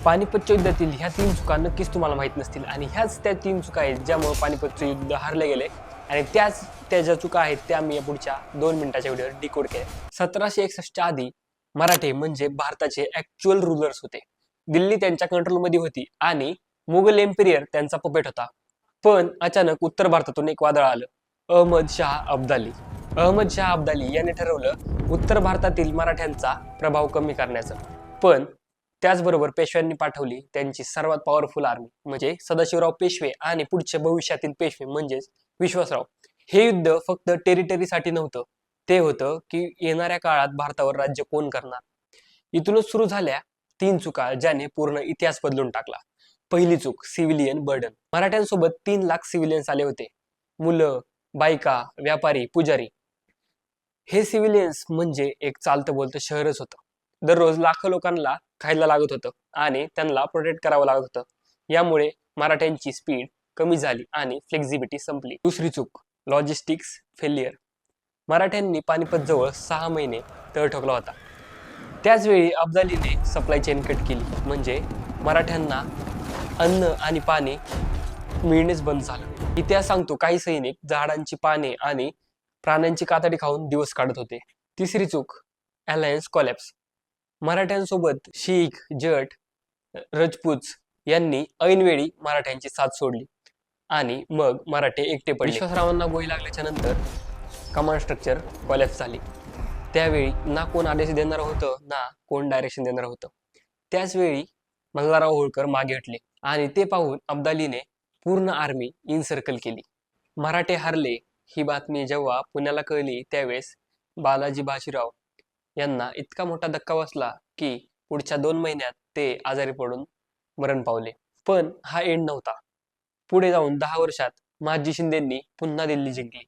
पानिपतच्या युद्धातील ह्या 3 चुका नक्कीच तुम्हाला माहित नसतील आणि ह्याच त्या 3 चुका आहेत ज्यामुळे पानिपतचं युद्ध हारले गेले आणि त्या ज्या चुका आहेत त्या मी या पुढच्या 2 मिनिटाच्या व्हिडिओवर डिकोड केल्या. 1761च्या आधी मराठे म्हणजे भारताचे ऍक्च्युअल रूलर्स होते. दिल्ली त्यांच्या कंट्रोलमध्ये होती आणि मुघल एम्पिरियर त्यांचा पपेट होता. पण अचानक उत्तर भारतातून एक वादळ आलं, अहमद शाह अब्दाली. अहमद शाह अब्दाली याने ठरवलं उत्तर भारतातील मराठ्यांचा प्रभाव कमी करण्याचं. पण त्याचबरोबर पेशव्यांनी पाठवली त्यांची सर्वात पॉवरफुल आर्मी म्हणजे सदाशिवराव पेशवे आणि पुढचे भविष्यातील पेशवे म्हणजेच विश्वासराव. हे युद्ध फक्त टेरिटरीसाठी नव्हतं, ते होतं की येणाऱ्या काळात भारतावर राज्य कोण करणार. इथूनच सुरू झाल्या 3 चुका ज्याने पूर्ण इतिहास बदलून टाकला. पहिली चूक, सिव्हिलियन बर्डन. मराठ्यांसोबत 3 लाख सिव्हिलियन्स आले होते. मुलं, बायका, व्यापारी, पुजारी. हे सिव्हिलियन्स म्हणजे एक चालतं बोलतं शहरच होतं. दररोज लाखो लोकांना खायला लागत होतं आणि त्यांना प्रोटेक्ट करावं लागत होतं. यामुळे मराठ्यांची स्पीड कमी झाली आणि फ्लेक्झिबिलिटी संपली. दुसरी चूक, लॉजिस्टिक्स फेलियर. मराठ्यांनी पानिपत जवळ 6 महिने तळ ठोकला होता. त्याचवेळी अब्दालीने सप्लाय चेन कट केली, म्हणजे मराठ्यांना अन्न आणि पाणी मिळणेच बंद झालं. इतिहास सांगतो काही सैनिक झाडांची पाने आणि प्राण्यांची कातडी खाऊन दिवस काढत होते. तिसरी चूक, अलायन्स कॉलॅप्स. मराठ्यांसोबत शीख, जट, रजपूत यांनी ऐनवेळी मराठ्यांची साथ सोडली आणि मग मराठे एकटे पडले. विश्वासरावांना गोळी लागल्याच्या नंतर कमांड स्ट्रक्चर कॉलॅप्स झाली. त्यावेळी ना कोण आदेश देणार होतं ना कोण डायरेक्शन देणार होतं. त्याचवेळी मल्हारराव होळकर मागे हटले आणि ते पाहून अब्दालीने पूर्ण आर्मी इनसर्कल केली. मराठे हारले ही बातमी जेव्हा पुण्याला कळली त्यावेळेस बालाजी बाजीराव यांना इतका मोठा धक्का बसला की पुढच्या 2 महिन्यात ते आजारी पडून मरण पावले. पण हा एंड नव्हता. पुढे जाऊन 10 वर्षात महादजी शिंदेंनी पुन्हा दिल्ली जिंकली